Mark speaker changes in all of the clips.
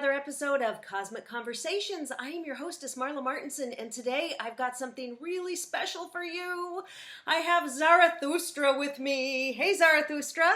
Speaker 1: another episode of Cosmic Conversations. I am your hostess, Marla Martenson, and today I've got something really special for you. I have Zarathustra with me. Hey, Zarathustra.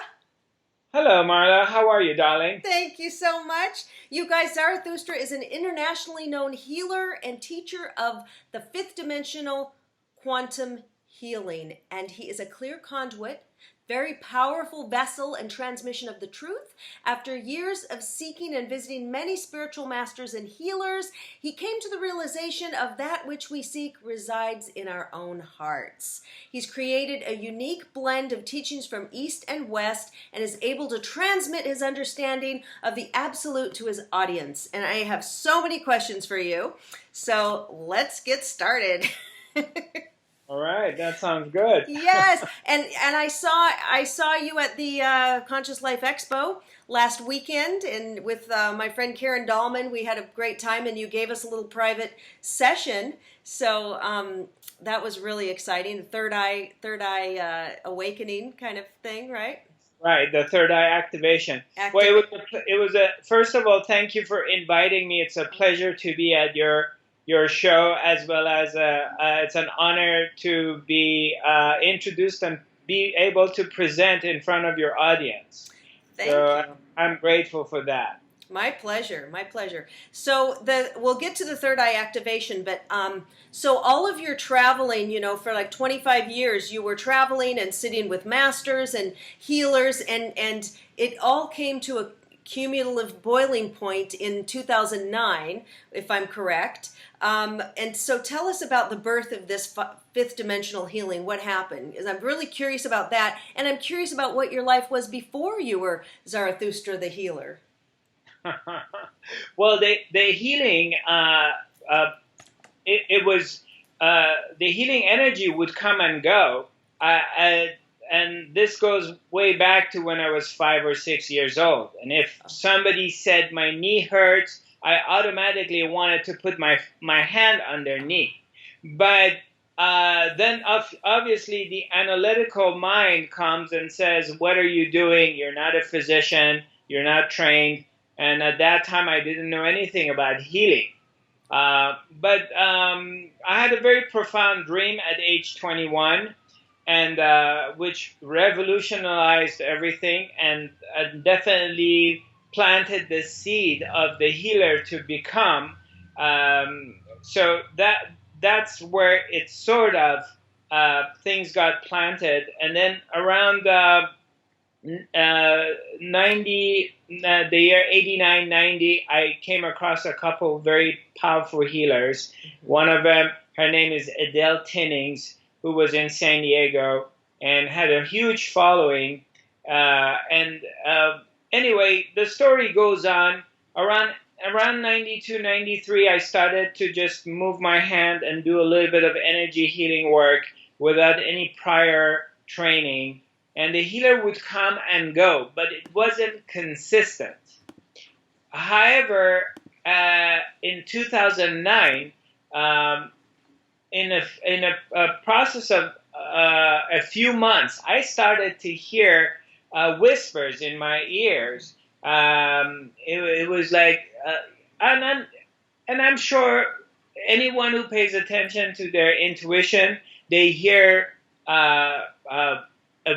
Speaker 2: Hello, Marla. How are you, darling?
Speaker 1: Thank you so much. You guys, Zarathustra is an internationally known healer and teacher of the fifth dimensional quantum healing, and he is a clear conduit, very powerful vessel and transmission of the truth. After years of seeking and visiting many spiritual masters and healers, he came to the realization of that which we seek resides in our own hearts. He's created a unique blend of teachings from East and West and is able to transmit his understanding of the absolute to his audience. And I have so many questions for you. So let's get started.
Speaker 2: All right, that sounds good.
Speaker 1: Yes, and I saw you at the Conscious Life Expo last weekend, and with my friend Karen Dahlman, we had a great time, and you gave us a little private session. So that was really exciting. Third eye awakening kind of thing, right?
Speaker 2: Right, the third eye activation. Well, it was a first of all, thank you for inviting me. It's a pleasure to be at your show, as well as it's an honor to be introduced and be able to present in front of your audience.
Speaker 1: Thank you.
Speaker 2: I'm grateful for that.
Speaker 1: My pleasure, my pleasure. So we'll get to the third eye activation, but so all of your traveling, for like 25 years, you were traveling and sitting with masters and healers, and it all came to a cumulative boiling point in 2009, if I'm correct. And so tell us about the birth of this fifth dimensional healing. What happened? Because I'm really curious about that. And I'm curious about what your life was before you were Zarathustra the healer.
Speaker 2: Well, the healing, it was, the healing energy would come and go. And this goes way back to when I was 5 or 6 years old. And if somebody said my knee hurts, I automatically wanted to put my hand on their knee. But then obviously the analytical mind comes and says, what are you doing? You're not a physician. You're not trained. And at that time, I didn't know anything about healing. But I had a very profound dream at age 21, and which revolutionized everything and definitely planted the seed of the healer to become. So that's where it sort of things got planted, and then around 90, the year 89, 90, I came across a couple very powerful healers. One of them, her name is Adele Tinnings, who was in San Diego and had a huge following. Anyway, the story goes on. Around 92, 93, I started to just move my hand and do a little bit of energy healing work without any prior training. And the healer would come and go, but it wasn't consistent. However, in 2009, in a process of a few months, I started to hear whispers in my ears. It was like, and I'm sure anyone who pays attention to their intuition, they hear a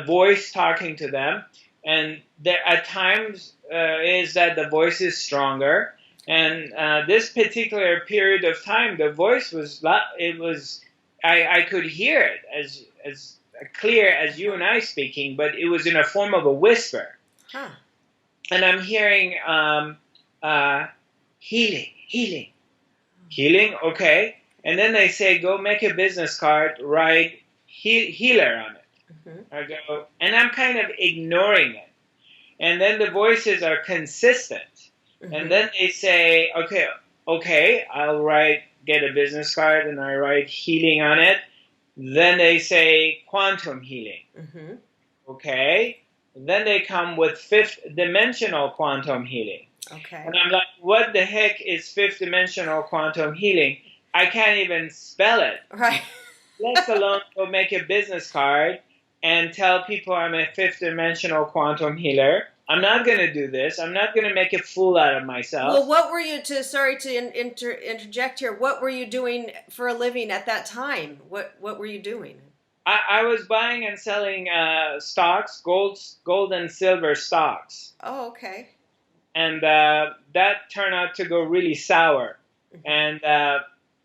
Speaker 2: voice talking to them, and there at times is that the voice is stronger. And this particular period of time, the voice was, I could hear it as clear as you and I speaking, but it was in a form of a whisper. Huh. And I'm hearing healing, okay. And then they say, go make a business card, write healer on it. Mm-hmm. I go, and I'm kind of ignoring it. And then the voices are consistent. Mm-hmm. And then they say, okay, I'll get a business card and I write healing on it. Then they say quantum healing. Mm-hmm. Okay. Then they come with fifth dimensional quantum healing. Okay. And I'm like, what the heck is fifth dimensional quantum healing? I can't even spell it. Right. Let alone go make a business card and tell people I'm a fifth dimensional quantum healer. I'm not going to do this. I'm not going to make a fool out of myself.
Speaker 1: Well, what were you sorry to interject here. What were you doing for a living at that time? What were you doing?
Speaker 2: I was buying and selling stocks, gold and silver stocks.
Speaker 1: Oh, okay.
Speaker 2: And that turned out to go really sour. And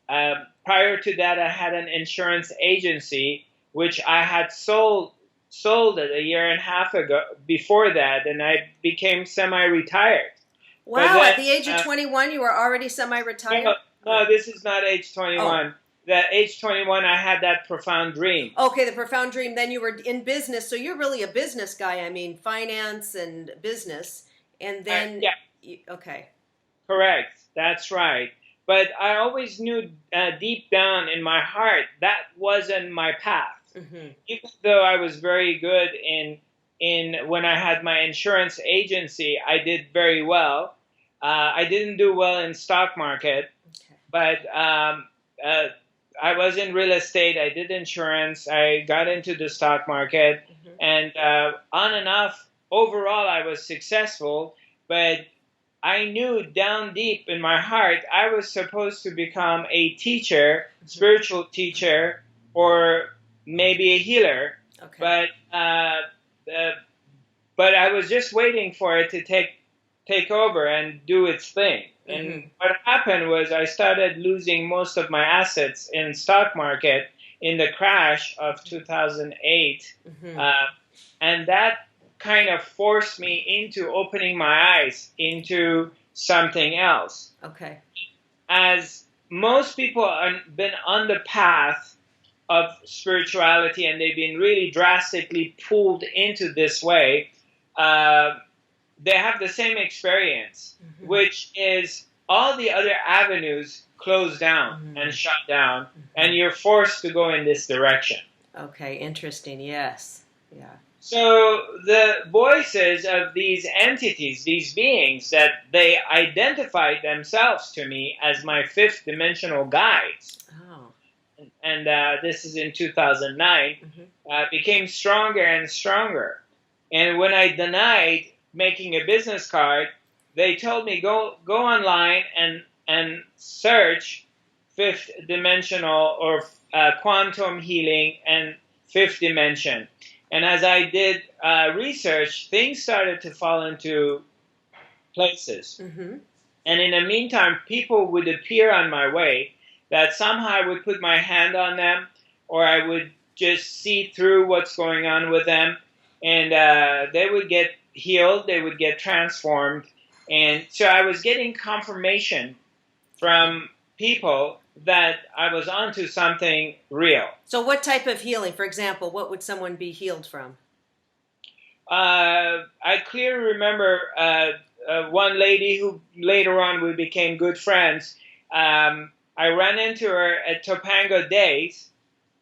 Speaker 2: prior to that, I had an insurance agency, which I had sold it a year and a half ago before that, and I became semi-retired.
Speaker 1: Wow, at the age of 21, you were already semi-retired?
Speaker 2: No, this is not age 21. Oh. At age 21, I had that profound dream.
Speaker 1: Okay, the profound dream. Then you were in business, so you're really a business guy. I mean, finance and business. And then, okay.
Speaker 2: Correct. That's right. But I always knew deep down in my heart that wasn't my path. Mm-hmm. Even though I was very good in when I had my insurance agency, I did very well. I didn't do well in stock market, but I was in real estate. I did insurance. I got into the stock market, and on and off. Overall, I was successful, but I knew down deep in my heart I was supposed to become a teacher, spiritual teacher, or maybe a healer. Okay. But I was just waiting for it to take over and do its thing. And what happened was I started losing most of my assets in stock market in the crash of 2008, and that kind of forced me into opening my eyes into something else.
Speaker 1: Okay.
Speaker 2: As most people have been on the path of spirituality and they've been really drastically pulled into this way, they have the same experience, which is all the other avenues closed down and shut down, and you're forced to go in this direction.
Speaker 1: Okay, interesting. Yes. Yeah.
Speaker 2: So the voices of these entities, these beings, that they identified themselves to me as my fifth dimensional guides. Oh. And this is in 2009, became stronger and stronger. And when I denied making a business card, they told me go online and search fifth dimensional or quantum healing and fifth dimension. And as I did research, things started to fall into places. And in the meantime, people would appear on my way that somehow I would put my hand on them, or I would just see through what's going on with them, and they would get healed, they would get transformed. And so I was getting confirmation from people that I was onto something real.
Speaker 1: So what type of healing? For example, what would someone be healed from?
Speaker 2: I clearly remember one lady who later on we became good friends. I ran into her at Topanga Days,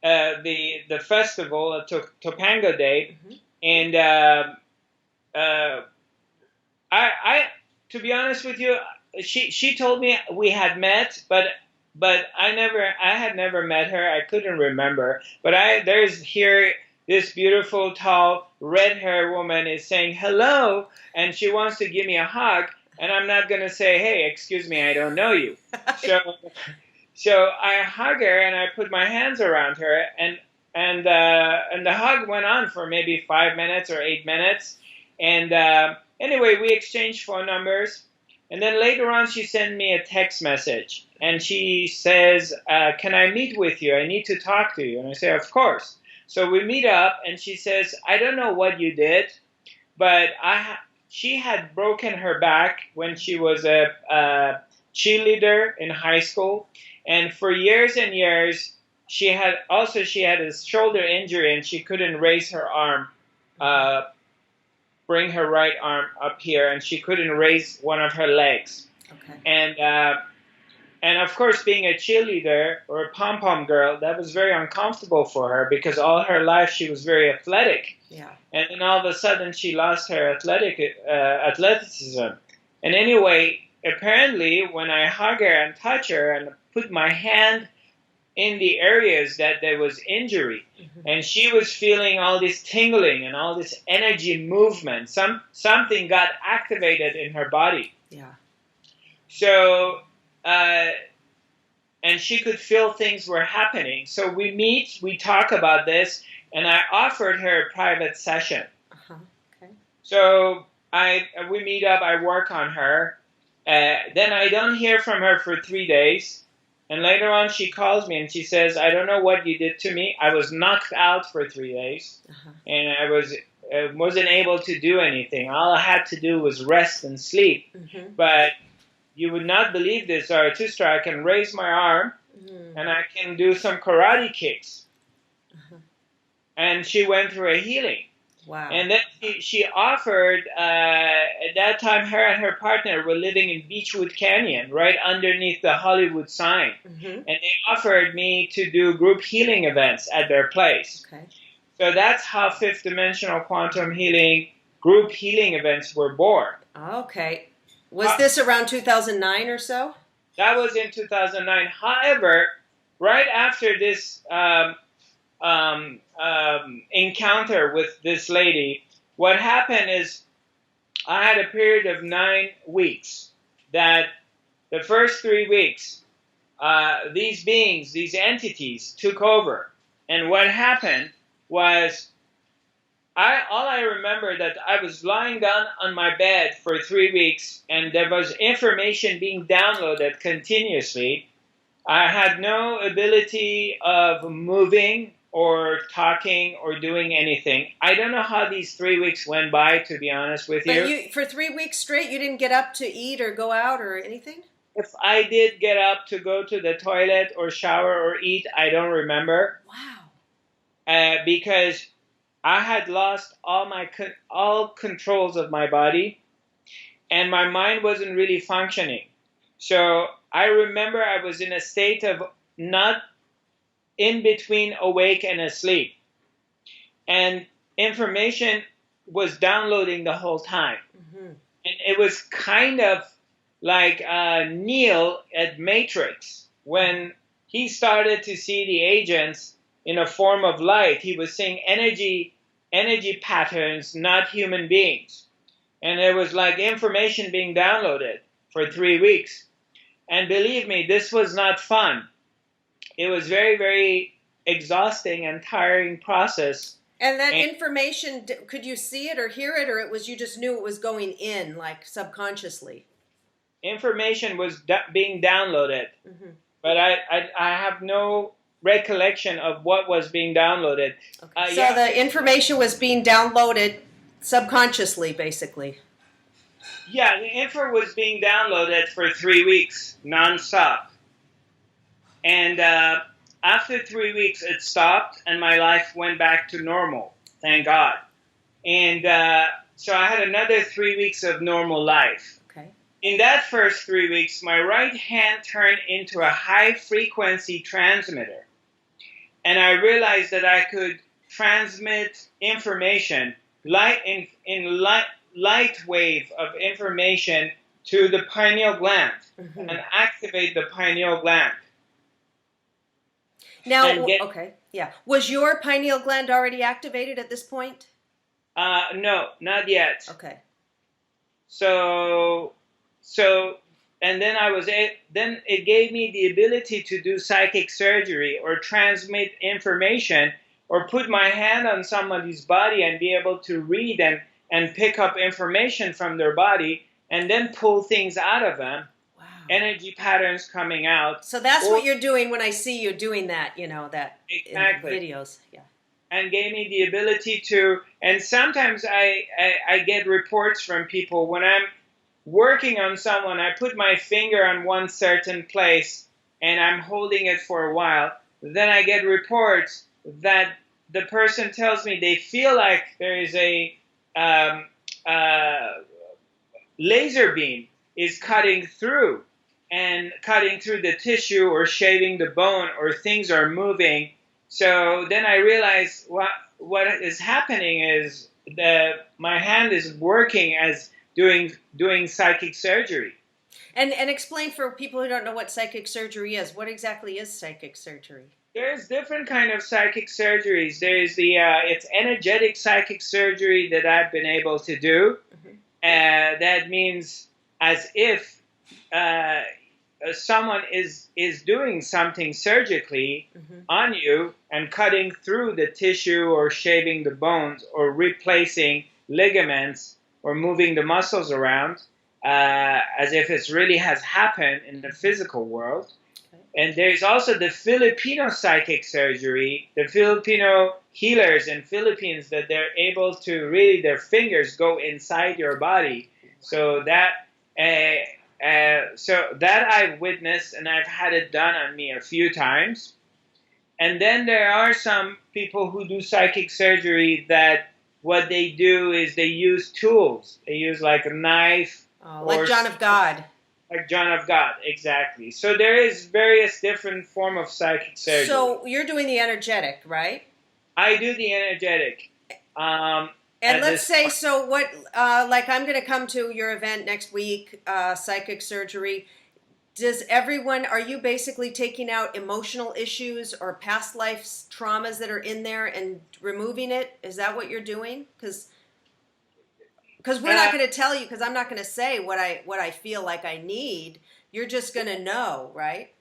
Speaker 2: the festival at Topanga Day, and I to be honest with you, she told me we had met, but I had never met her. I couldn't remember. But there's here this beautiful, tall, red-haired woman is saying hello, and she wants to give me a hug, and I'm not going to say, hey, excuse me, I don't know you. So I hug her, and I put my hands around her, and the hug went on for maybe 5 minutes or 8 minutes. And anyway, we exchanged phone numbers. And then later on, she sent me a text message. And she says, can I meet with you? I need to talk to you. And I say, of course. So we meet up, and she says, I don't know what you did, but she had broken her back when she was a cheerleader in high school. And for years and years, she had a shoulder injury, and she couldn't raise her arm, bring her right arm up here, and she couldn't raise one of her legs. Okay. And of course, being a cheerleader or a pom-pom girl, that was very uncomfortable for her because all her life she was very athletic. Yeah. And then all of a sudden she lost her athleticism. And anyway, apparently when I hug her and touch her and put my hand in the areas that there was injury. And she was feeling all this tingling and all this energy movement. Something got activated in her body.
Speaker 1: Yeah.
Speaker 2: So, and she could feel things were happening. So we meet, we talk about this, and I offered her a private session.
Speaker 1: Okay.
Speaker 2: So we meet up, I work on her. Then I don't hear from her for 3 days. And later on, she calls me and she says, I don't know what you did to me. I was knocked out for 3 days. And I wasn't able to do anything. All I had to do was rest and sleep. But you would not believe this, Zarathustra. I can raise my arm and I can do some karate kicks. And she went through a healing.
Speaker 1: Wow.
Speaker 2: And then she offered, at that time, her and her partner were living in Beechwood Canyon, right underneath the Hollywood sign. And they offered me to do group healing events at their place.
Speaker 1: Okay.
Speaker 2: So that's how fifth dimensional quantum healing, group healing events were born.
Speaker 1: Okay. Was this around 2009 or so?
Speaker 2: That was in 2009. However, right after this encounter with this lady, what happened is I had a period of 9 weeks that the first 3 weeks, these beings, these entities took over. And what happened was all I remember that I was lying down on my bed for 3 weeks and there was information being downloaded continuously. I had no ability of moving or talking or doing anything. I don't know how these 3 weeks went by, to be honest with you.
Speaker 1: But for 3 weeks straight, you didn't get up to eat or go out or anything?
Speaker 2: If I did get up to go to the toilet or shower or eat, I don't remember.
Speaker 1: Wow.
Speaker 2: Because I had lost all controls of my body, and my mind wasn't really functioning. So I remember I was in a state of not in between awake and asleep. And information was downloading the whole time. And it was kind of like Neo at Matrix. When he started to see the agents in a form of light, he was seeing energy patterns, not human beings. And there was like information being downloaded for 3 weeks. And believe me, this was not fun. It was very, very exhausting and tiring process.
Speaker 1: And that information, could you see it or hear it, or it was you just knew it was going in, like subconsciously?
Speaker 2: Information was being downloaded, but I have no recollection of what was being downloaded.
Speaker 1: Okay. So the information was being downloaded subconsciously, basically.
Speaker 2: Yeah, the info was being downloaded for 3 weeks, nonstop. And after 3 weeks, it stopped, and my life went back to normal, thank God. And so I had another 3 weeks of normal life.
Speaker 1: Okay.
Speaker 2: In that first 3 weeks, my right hand turned into a high-frequency transmitter. And I realized that I could transmit information, light wave of information to the pineal gland and activate the pineal gland.
Speaker 1: Now, was your pineal gland already activated at this point?
Speaker 2: No, not yet.
Speaker 1: Okay.
Speaker 2: So, and then then it gave me the ability to do psychic surgery or transmit information or put my hand on somebody's body and be able to read and pick up information from their body and then pull things out of them. Wow. Energy patterns coming out.
Speaker 1: So that's what you're doing when I see you doing that, that
Speaker 2: exactly.
Speaker 1: In videos. Yeah.
Speaker 2: And gave me the ability to, and sometimes I get reports from people when I'm working on someone, I put my finger on one certain place and I'm holding it for a while. Then I get reports that the person tells me they feel like there is a laser beam is cutting through the tissue or shaving the bone or things are moving. So then I realize what is happening is that my hand is working as doing psychic surgery.
Speaker 1: And explain for people who don't know what psychic surgery is. What exactly is psychic surgery?
Speaker 2: There's different kind of psychic surgeries. There's the it's energetic psychic surgery that I've been able to do.
Speaker 1: Mm-hmm.
Speaker 2: That means as if someone is doing something surgically
Speaker 1: Mm-hmm.
Speaker 2: on you and cutting through the tissue or shaving the bones or replacing ligaments or moving the muscles around, as if it really has happened in the physical world. And there's also the Filipino psychic surgery, the Filipino healers in Philippines, that they're able to really, their fingers go inside your body. So that I've witnessed, and I've had it done on me a few times. And then there are some people who do psychic surgery that what they do is they use tools. They use like a knife.
Speaker 1: Like John of God.
Speaker 2: Like John of God, exactly. So there is various different form of psychic surgery.
Speaker 1: So you're doing the energetic, right?
Speaker 2: I do the energetic.
Speaker 1: And let's say, so what, like I'm going to come to your event next week, psychic surgery. Does everyone, are you basically taking out emotional issues or past life traumas that are in there and removing it? Is that what you're doing? Because we're not going to tell you, because I'm not going to say what I feel like I need. You're just going to know, right?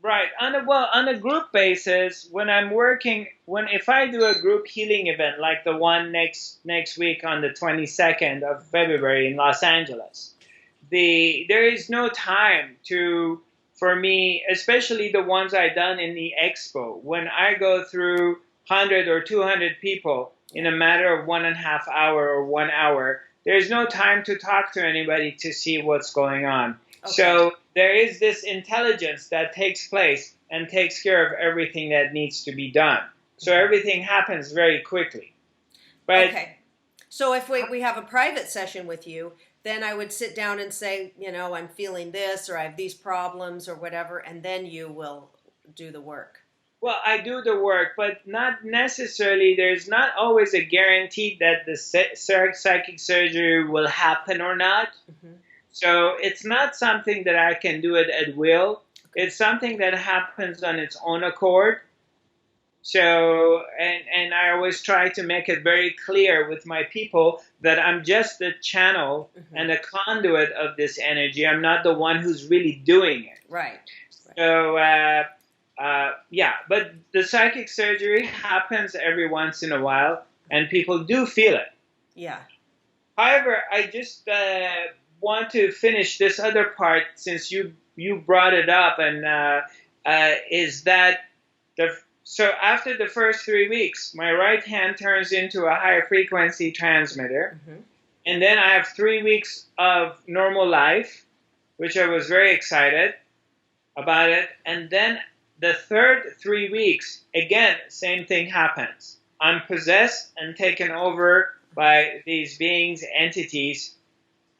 Speaker 2: Right. On a group basis, when I'm working, if I do a group healing event like the one next week on the 22nd of February in Los Angeles, there is no time for me, especially the ones I done in the expo. When I go through 100 or 200 people in a matter of 1.5 hour or 1 hour, there's no time to talk to anybody to see what's going on. Okay. So there is this intelligence that takes place and takes care of everything that needs to be done. So everything happens very quickly. But
Speaker 1: okay. So if we have a private session with you, then I would sit down and say, I'm feeling this, or I have these problems or whatever, and then you will do the work.
Speaker 2: Well, I do the work, but not necessarily. There's not always a guarantee that the psychic surgery will happen or not. Mm-hmm. So it's not something that I can do it at will. It's something that happens on its own accord. So, and I always try to make it very clear with my people that I'm just the channel and a conduit of this energy. I'm not the one who's really doing it.
Speaker 1: Right.
Speaker 2: So, but the psychic surgery happens every once in a while, and people do feel it.
Speaker 1: Yeah. However,
Speaker 2: I just want to finish this other part, since you brought it up, and is that so after the first 3 weeks, my right hand turns into a higher frequency transmitter, and then I have 3 weeks of normal life, which I was very excited about it, and then the third 3 weeks, again, same thing happens. I'm possessed and taken over by these beings, entities,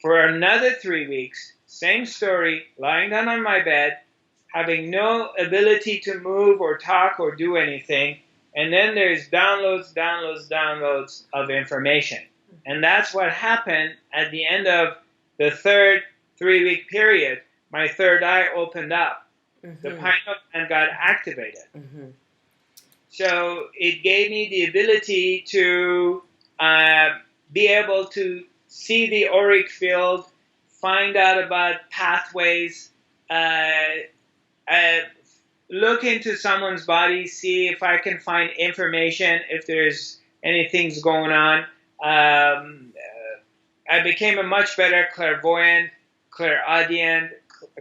Speaker 2: for another 3 weeks. Same story, lying down on my bed, having no ability to move or talk or do anything. And then there's downloads of information. And that's what happened at the end of the third 3-week period. My third eye opened up. The pineal gland got activated. So it gave me the ability to be able to see the auric field, find out about pathways, look into someone's body, see if I can find information, if there's anything going on. I became a much better clairvoyant, clairaudient,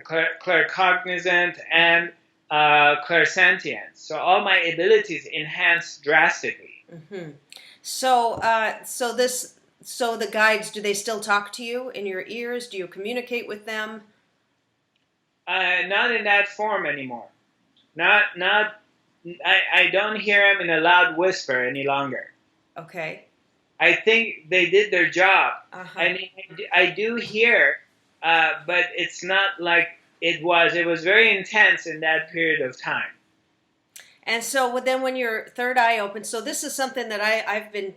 Speaker 2: claircognizant, and clairsentient. So all my abilities enhanced drastically.
Speaker 1: So the guides, do they still talk to you in your ears? Do you communicate with them?
Speaker 2: Not in that form anymore. I don't hear them in a loud whisper any longer.
Speaker 1: Okay.
Speaker 2: I think they did their job. I mean, I do hear, but it's not like it was. It was very intense in that period of time.
Speaker 1: And so then when your third eye opens, so this is something that I've been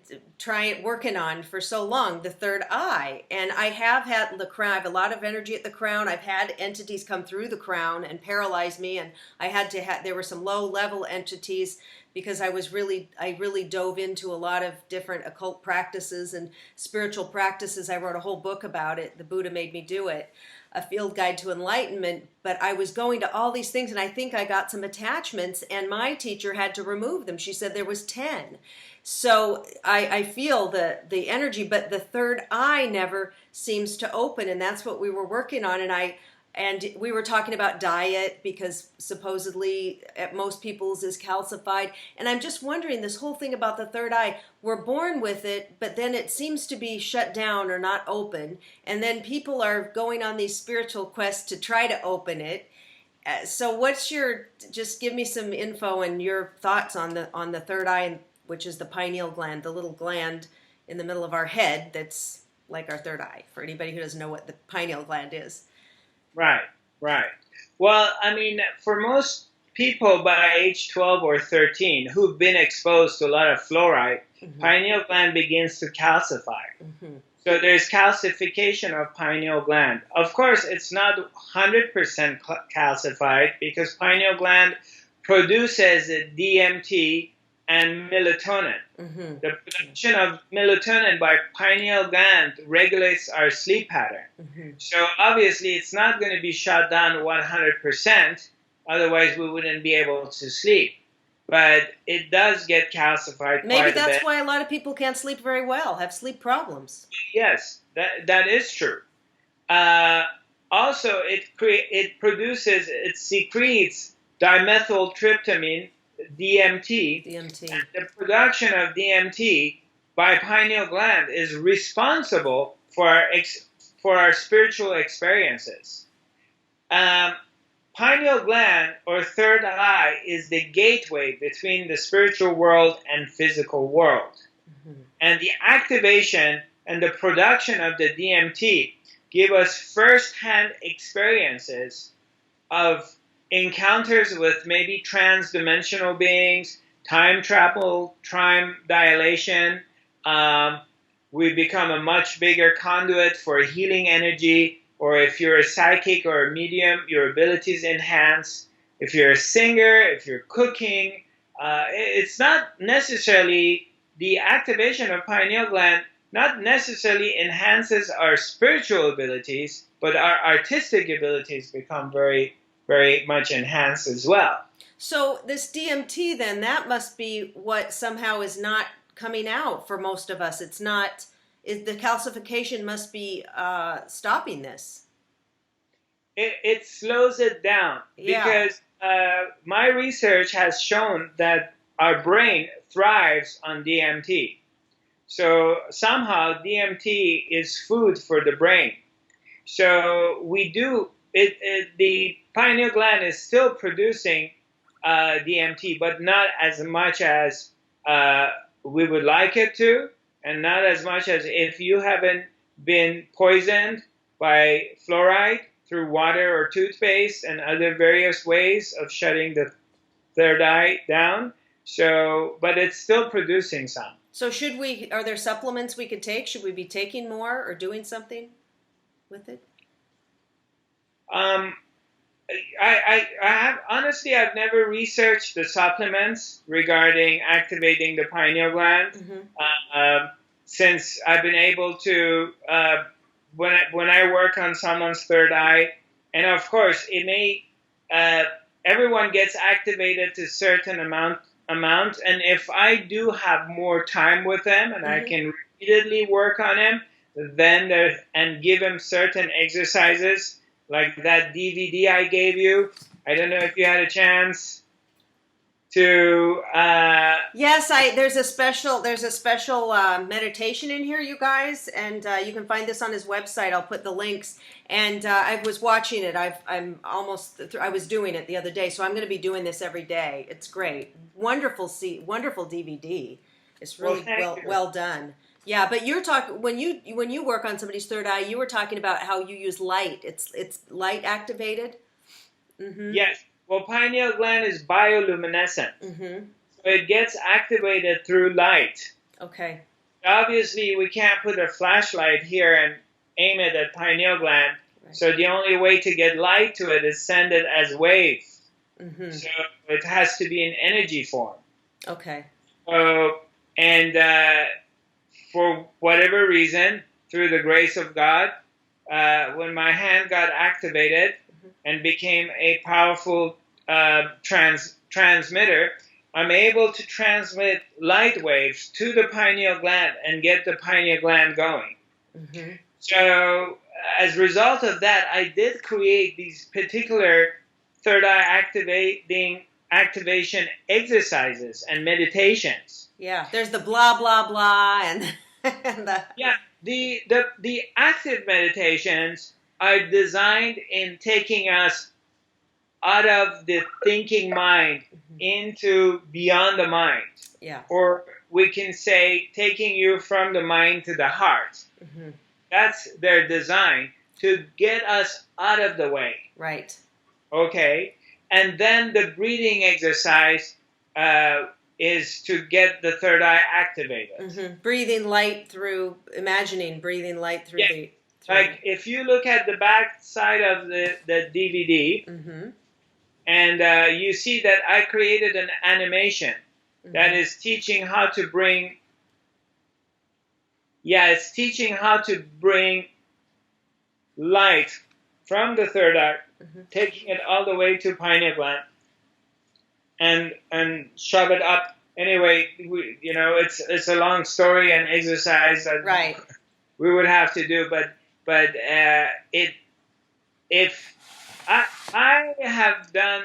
Speaker 1: working on for so long, the third eye. And I have had the crown, I have a lot of energy at the crown. I've had entities come through the crown and paralyze me. And I had to have, there were some low level entities because I really dove into a lot of different occult practices and spiritual practices. I wrote a whole book about it. The Buddha made me do it. A field guide to enlightenment, but I was going to all these things and I think I got some attachments and my teacher had to remove them. She said there was 10. So I feel the energy, but the third eye never seems to open, and that's what we were working on. And we were talking about diet because supposedly at most people's is calcified. And I'm just wondering, this whole thing about the third eye, we're born with it, but then it seems to be shut down or not open. And then people are going on these spiritual quests to try to open it. So just give me some info and your thoughts on the third eye, which is the pineal gland, the little gland in the middle of our head that's like our third eye, for anybody who doesn't know what the pineal gland is.
Speaker 2: Right. Well, I mean, for most people by age 12 or 13 who've been exposed to a lot of fluoride, pineal gland begins to calcify. So there's calcification of pineal gland. Of course, it's not 100% calcified because pineal gland produces DMT and melatonin. The production of melatonin by pineal gland regulates our sleep pattern. So obviously it's not going to be shut down 100%, otherwise we wouldn't be able to sleep. But it does get calcified.
Speaker 1: Maybe that's why a lot of people can't sleep very well, have sleep problems.
Speaker 2: Yes, that is true. Also, it secretes dimethyltryptamine, DMT. And the production of DMT by pineal gland is responsible for our spiritual experiences. Pineal gland, or third eye, is the gateway between the spiritual world and physical world. And the activation and the production of the DMT give us first-hand experiences of encounters with maybe trans-dimensional beings, time travel, time dilation. We become a much bigger conduit for healing energy, or if you're a psychic or a medium, your abilities enhance. If you're a singer, if you're cooking, it's not necessarily the activation of pineal gland not necessarily enhances our spiritual abilities, but our artistic abilities become very, very much enhanced as well.
Speaker 1: So this DMT then, that must be what somehow is not coming out for most of us. It's not, the calcification must be stopping this.
Speaker 2: It slows it down because my research has shown that our brain thrives on DMT. So somehow DMT is food for the brain. So the pineal gland is still producing DMT, but not as much as we would like it to, and not as much as if you haven't been poisoned by fluoride through water or toothpaste and other various ways of shutting the third eye down. So, but it's still producing some.
Speaker 1: So are there supplements we could take? Should we be taking more or doing something with it?
Speaker 2: I have honestly, I've never researched the supplements regarding activating the pineal gland. Since I've been able to, when I work on someone's third eye, and of course, everyone gets activated to a certain amount, and if I do have more time with them and I can repeatedly work on them, and give them certain exercises, like that DVD I gave you. I don't know if you had a chance to.
Speaker 1: Yes, there's a special meditation in here, you guys, and you can find this on his website. I'll put the links. And I was watching it. I was doing it the other day, so I'm going to be doing this every day. It's great, wonderful DVD. It's really well done. Yeah, but you're talking when you work on somebody's third eye, you were talking about how you use light. It's light activated.
Speaker 2: Yes, Well, pineal gland is bioluminescent.
Speaker 1: Mm-hmm.
Speaker 2: So it gets activated through light.
Speaker 1: Okay.
Speaker 2: Obviously, we can't put a flashlight here and aim it at pineal gland.
Speaker 1: Right.
Speaker 2: So the only way to get light to it is send it as wave.
Speaker 1: Mm-hmm.
Speaker 2: So it has to be in energy form.
Speaker 1: Okay.
Speaker 2: And for whatever reason, through the grace of God, when my hand got activated and became a powerful transmitter, I'm able to transmit light waves to the pineal gland and get the pineal gland going.
Speaker 1: Mm-hmm.
Speaker 2: So as a result of that, I did create these particular third eye activation exercises and meditations.
Speaker 1: Yeah, there's the blah blah blah and the
Speaker 2: Yeah, the active meditations are designed in taking us out of the thinking mind into beyond the mind.
Speaker 1: Yeah.
Speaker 2: Or we can say taking you from the mind to the heart.
Speaker 1: Mm-hmm.
Speaker 2: That's their design, to get us out of the way.
Speaker 1: Right.
Speaker 2: Okay? And then the breathing exercise is to get the third eye activated.
Speaker 1: Mm-hmm. Breathing light through, imagining breathing light through the...
Speaker 2: Like if you look at the back side of the DVD,
Speaker 1: mm-hmm.
Speaker 2: and you see that I created an animation that is teaching how to bring... Yeah, it's teaching how to bring light from the third eye, taking it all the way to pineal gland, and shove it up. Anyway, it's a long story and exercise that
Speaker 1: right.
Speaker 2: we would have to do, but if I have done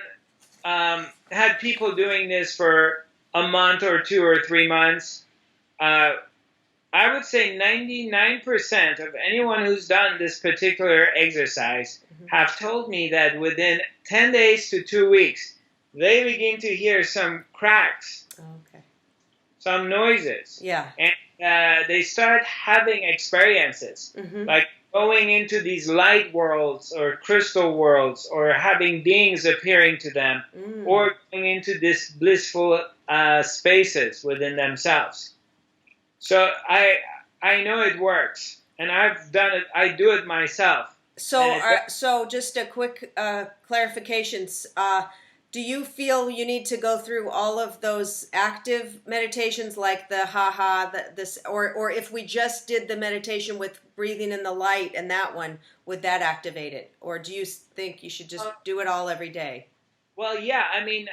Speaker 2: had people doing this for a month or 2 or 3 months. I would say 99% of anyone who's done this particular exercise have told me that within 10 days to 2 weeks, they begin to hear some cracks, some noises.
Speaker 1: Yeah.
Speaker 2: And they start having experiences, like going into these light worlds or crystal worlds, or having beings appearing to them, or going into this blissful spaces within themselves. So I know it works, and I've done it. I do it myself.
Speaker 1: So just a quick clarification. Do you feel you need to go through all of those active meditations, like the or if we just did the meditation with breathing in the light and that one, would that activate it? Or do you think you should just do it all every day?
Speaker 2: Well, yeah. I mean,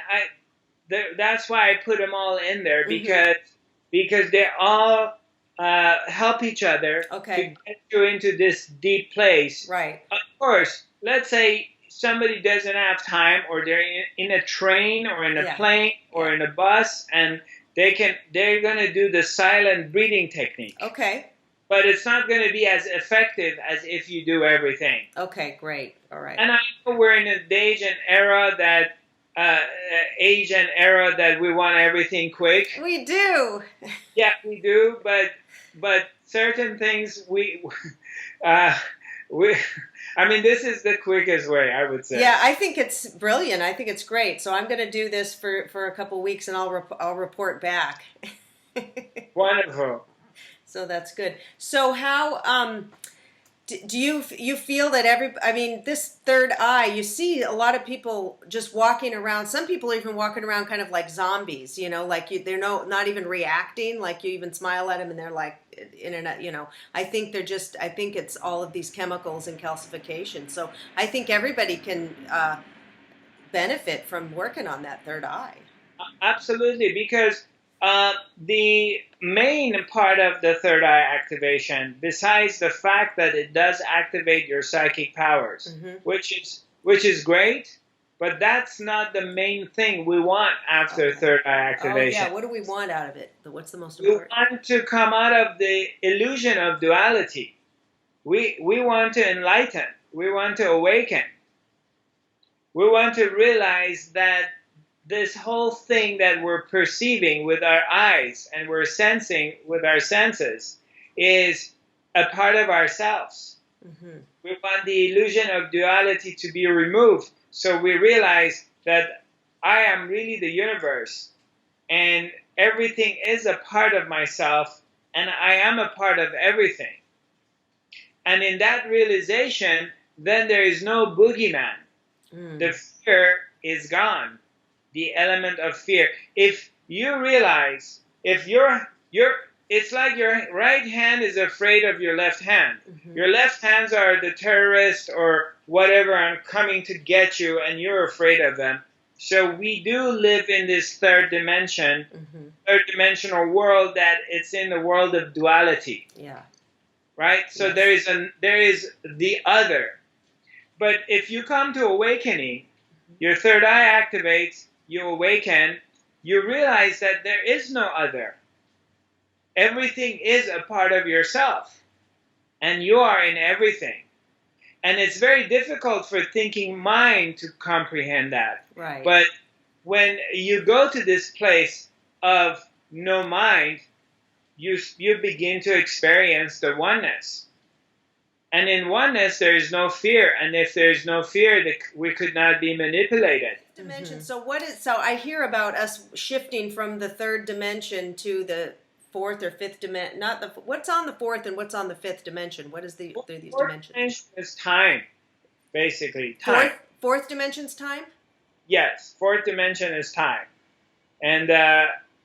Speaker 2: that's why I put them all in there, because they all help each other to get you into this deep place.
Speaker 1: Right.
Speaker 2: Of course, let's say somebody doesn't have time, or they're in a train or in a plane or in a bus, and they're going to do the silent breathing technique.
Speaker 1: Okay.
Speaker 2: But it's not going to be as effective as if you do everything.
Speaker 1: Okay, great. All right.
Speaker 2: And I know we're in an age and era that we want everything quick.
Speaker 1: We do.
Speaker 2: Yeah, we do. But certain things I mean, this is the quickest way, I would say.
Speaker 1: Yeah, I think it's brilliant. I think it's great. So I'm going to do this for a couple weeks, and I'll report back.
Speaker 2: Wonderful.
Speaker 1: So that's good. So how do you feel that this third eye, you see a lot of people just walking around. Some people even walking around kind of like zombies, like they're not even reacting. Like you even smile at them and they're like in and out, I think it's all of these chemicals and calcification. So I think everybody can benefit from working on that third eye.
Speaker 2: Absolutely, because the main part of the third eye activation, besides the fact that it does activate your psychic powers, which is great, but that's not the main thing we want after third eye activation.
Speaker 1: Oh yeah, what do we want out of it? What's the most important?
Speaker 2: We want to come out of the illusion of duality. We want to enlighten. We want to awaken. We want to realize that this whole thing that we're perceiving with our eyes and we're sensing with our senses is a part of ourselves. We want the illusion of duality to be removed, so we realize that I am really the universe, and everything is a part of myself, and I am a part of everything. And in that realization, then there is no boogeyman. The fear is gone. The element of fear. If you realize, if it's like your right hand is afraid of your left hand. Your left hands are the terrorists or whatever are coming to get you, and you're afraid of them. So we do live in this third dimension, third dimensional world, that it's in the world of duality.
Speaker 1: Yeah.
Speaker 2: Right? So there is the other. But if you come to awakening, your third eye activates, you awaken, you realize that there is no other. Everything is a part of yourself, and you are in everything. And it's very difficult for thinking mind to comprehend that.
Speaker 1: Right.
Speaker 2: But when you go to this place of no mind, you begin to experience the oneness. And in oneness, there is no fear. And if there is no fear, we could not be manipulated.
Speaker 1: Dimension. So I hear about us shifting from the third dimension to the fourth or fifth dimension. What's on the fourth and what's on the fifth dimension? What is these dimensions?
Speaker 2: Fourth dimension is time, basically. Time.
Speaker 1: Fourth dimension's time?
Speaker 2: Yes, fourth dimension is time. And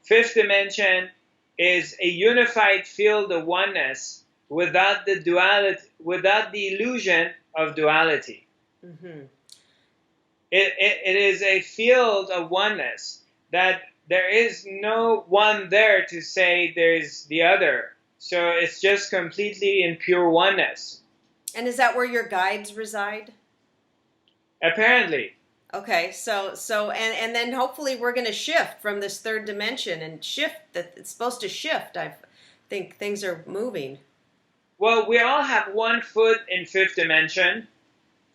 Speaker 2: fifth dimension is a unified field of oneness without the duality, without the illusion of duality. It is a field of oneness that there is no one there to say there's the other. So it's just completely in pure oneness.
Speaker 1: And is that where your guides reside?
Speaker 2: Apparently.
Speaker 1: Okay, so and then hopefully we're going to shift from this third dimension and shift. It's supposed to shift. I think things are moving.
Speaker 2: Well, we all have one foot in fifth dimension,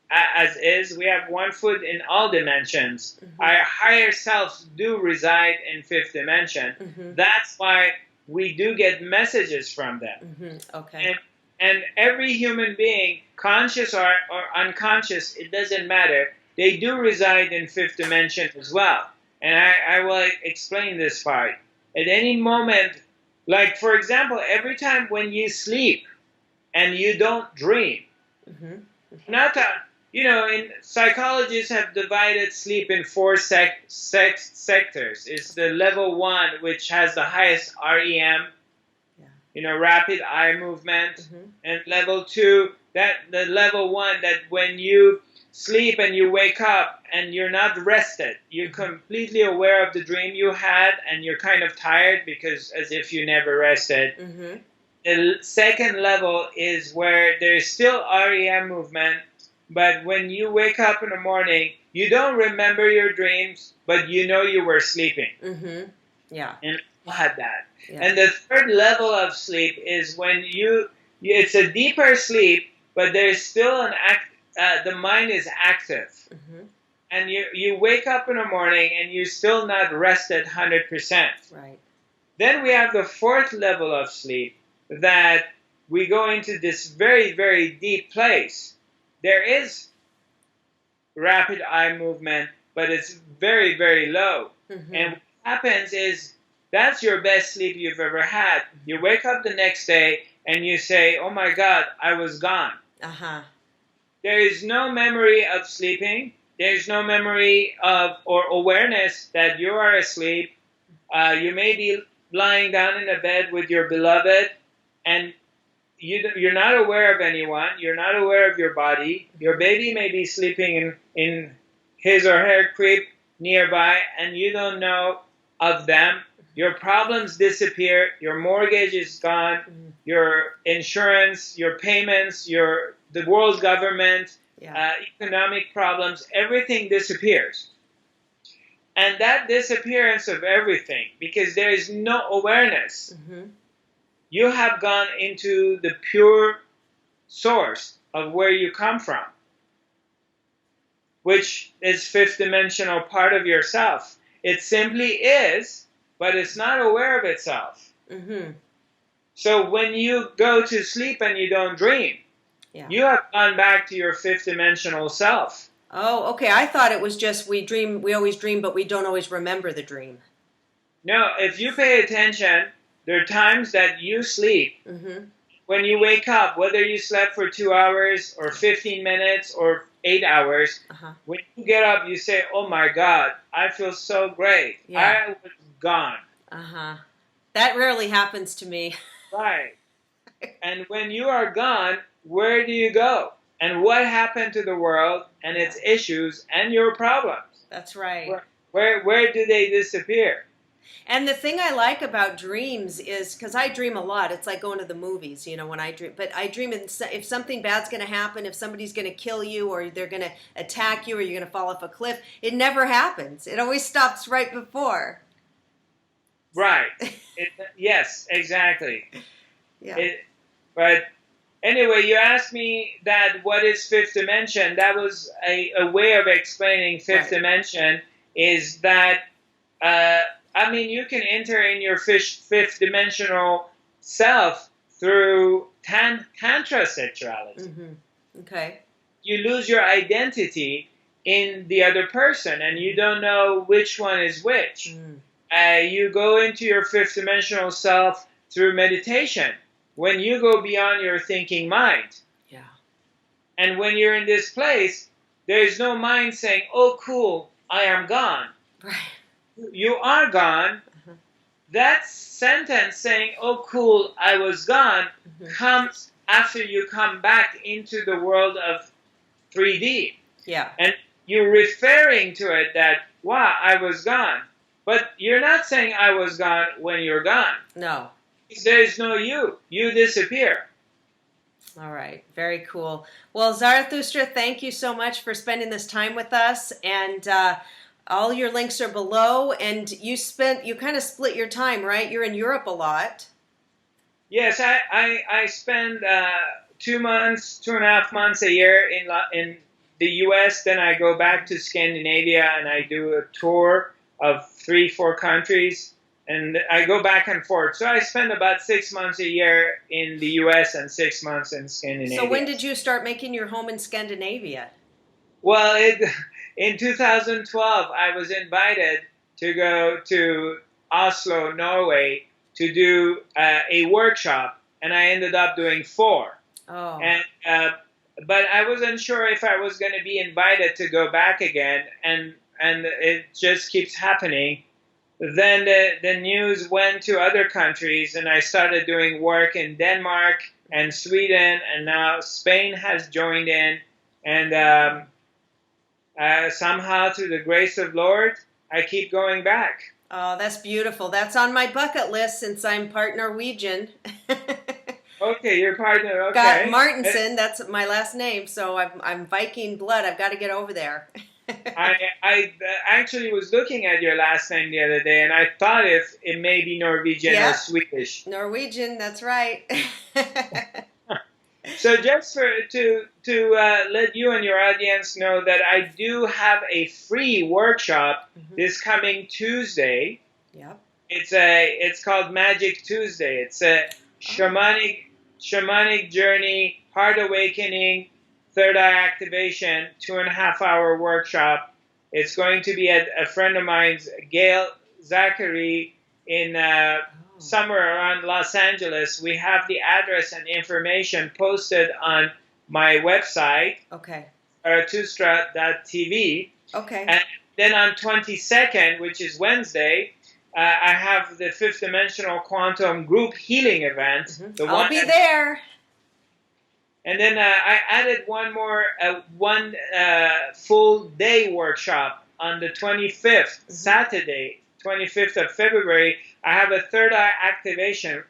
Speaker 2: as is. We have one foot in all dimensions. Our higher selves do reside in fifth dimension. That's why we do get messages from them.
Speaker 1: Okay.
Speaker 2: And every human being, conscious or unconscious, it doesn't matter. They do reside in fifth dimension as well. And I will explain this part. At any moment, like for example, every time when you sleep and you don't dream, not that, in psychologists have divided sleep in four sectors. It's the level 1, which has the highest REM, rapid eye movement, and level 2, the level 1, that when you sleep and you wake up and you're not rested, you're completely aware of the dream you had and you're kind of tired because as if you never rested. The second level is where there's still REM movement, but when you wake up in the morning, you don't remember your dreams, but you know you were sleeping.
Speaker 1: Yeah.
Speaker 2: And you had that.
Speaker 1: Yeah.
Speaker 2: And the third level of sleep is when it's a deeper sleep, but there's still the mind is active. And you wake up in the morning and you're still not rested 100%.
Speaker 1: Right.
Speaker 2: Then we have the fourth level of sleep, that we go into this very, very deep place. There is rapid eye movement, but it's very, very low. And what happens is that's your best sleep you've ever had. You wake up the next day and you say, oh my God, I was gone. There is no memory of sleeping. There's no memory of or awareness that you are asleep. You may be lying down in a bed with your beloved, and you're not aware of anyone. You're not aware of your body. Your baby may be sleeping in his or her crib nearby, and you don't know of them. Your problems disappear. Your mortgage is gone. Your insurance, your payments, the world government, economic problems, everything disappears. And that disappearance of everything, because there is no awareness, you have gone into the pure source of where you come from, which is fifth dimensional part of yourself. It simply is, but it's not aware of itself. So when you go to sleep and you don't dream, you have gone back to your fifth dimensional self.
Speaker 1: Oh, okay. I thought it was just we dream, we always dream, but we don't always remember the dream.
Speaker 2: No, if you pay attention, there are times that you sleep.
Speaker 1: Mm-hmm.
Speaker 2: When you wake up, whether you slept for 2 hours or 15 minutes or 8 hours,
Speaker 1: Uh-huh.
Speaker 2: when you get up, you say, oh my God, I feel so great.
Speaker 1: Yeah.
Speaker 2: I was gone.
Speaker 1: Uh-huh. That rarely happens to me.
Speaker 2: Right. And when you are gone, where do you go? And what happened to the world and its issues and your problems?
Speaker 1: That's right.
Speaker 2: Where do they disappear?
Speaker 1: And the thing I like about dreams is because I dream a lot. It's like going to the movies, when I dream. But I dream if something bad's going to happen, if somebody's going to kill you or they're going to attack you or you're going to fall off a cliff, it never happens. It always stops right before.
Speaker 2: Right. Yes, exactly.
Speaker 1: Yeah.
Speaker 2: But anyway, you asked me that what is fifth dimension. That was a way of explaining fifth dimension is that, you can enter in your fifth dimensional self through tantra sexuality.
Speaker 1: Mm-hmm. Okay.
Speaker 2: You lose your identity in the other person and you don't know which one is which. You go into your fifth dimensional self through meditation. When you go beyond your thinking mind.
Speaker 1: Yeah.
Speaker 2: And when you're in this place, there is no mind saying, oh, cool, I am gone.
Speaker 1: Right.
Speaker 2: You are gone. That sentence saying, oh, cool, I was gone, comes after you come back into the world of 3D.
Speaker 1: Yeah.
Speaker 2: And you're referring to it that, wow, I was gone. But you're not saying I was gone when you're gone.
Speaker 1: No.
Speaker 2: There is no you. You disappear.
Speaker 1: All right. Very cool. Well, Zarathustra, thank you so much for spending this time with us. And all your links are below. And you kind of split your time, right? You're in Europe a lot.
Speaker 2: Yes, I spend 2.5 months a year in the U.S. Then I go back to Scandinavia and I do a tour of 3-4 countries. And I go back and forth. So I spend about 6 months a year in the U.S. and 6 months in Scandinavia.
Speaker 1: So when did you start making your home in Scandinavia?
Speaker 2: Well, in 2012, I was invited to go to Oslo, Norway, to do a workshop, and I ended up doing 4.
Speaker 1: Oh.
Speaker 2: And but I wasn't sure if I was going to be invited to go back again, and it just keeps happening. Then the news went to other countries, and I started doing work in Denmark and Sweden, and now Spain has joined in. And somehow, through the grace of Lord, I keep going back.
Speaker 1: Oh, that's beautiful. That's on my bucket list since I'm part Norwegian.
Speaker 2: Okay, your partner. Okay.
Speaker 1: Got Martenson. That's my last name, so I'm Viking blood. I've got to get over there.
Speaker 2: I actually was looking at your last name the other day, and I thought if it may be Norwegian or Swedish.
Speaker 1: Norwegian, that's right.
Speaker 2: So just to let you and your audience know that I do have a free workshop this coming Tuesday.
Speaker 1: Yep.
Speaker 2: It's called Magic Tuesday. It's a shamanic journey, heart awakening, third eye activation, 2.5-hour workshop. It's going to be at a friend of mine's, Gail Zachary, in somewhere around Los Angeles. We have the address and information posted on my website, Zarathustra.tv.
Speaker 1: Okay.
Speaker 2: And then on 22nd, which is Wednesday, I have the Fifth Dimensional Quantum Group Healing event.
Speaker 1: I'll be there.
Speaker 2: And then I added one more, one full day workshop on the 25th, Saturday, 25th of February. I have a third eye activation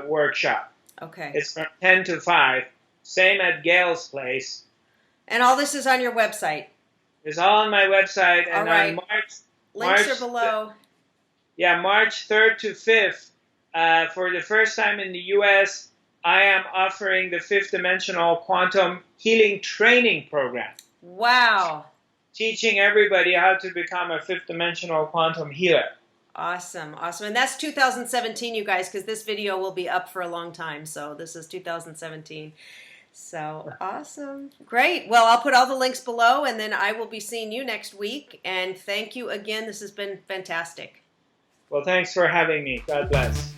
Speaker 2: workshop.
Speaker 1: Okay.
Speaker 2: It's from 10 to 5, same at Gail's place.
Speaker 1: And all this is on your website?
Speaker 2: It's all on my website. And
Speaker 1: all right.
Speaker 2: on
Speaker 1: Links are below.
Speaker 2: March 3rd to 5th, for the first time in the U.S., I am offering the Fifth Dimensional Quantum Healing Training Program.
Speaker 1: Wow.
Speaker 2: Teaching everybody how to become a fifth dimensional quantum healer.
Speaker 1: Awesome. Awesome. And that's 2017, you guys, because this video will be up for a long time. So this is 2017. So awesome. Great. Well, I'll put all the links below, and then I will be seeing you next week. And thank you again. This has been fantastic.
Speaker 2: Well, thanks for having me. God bless.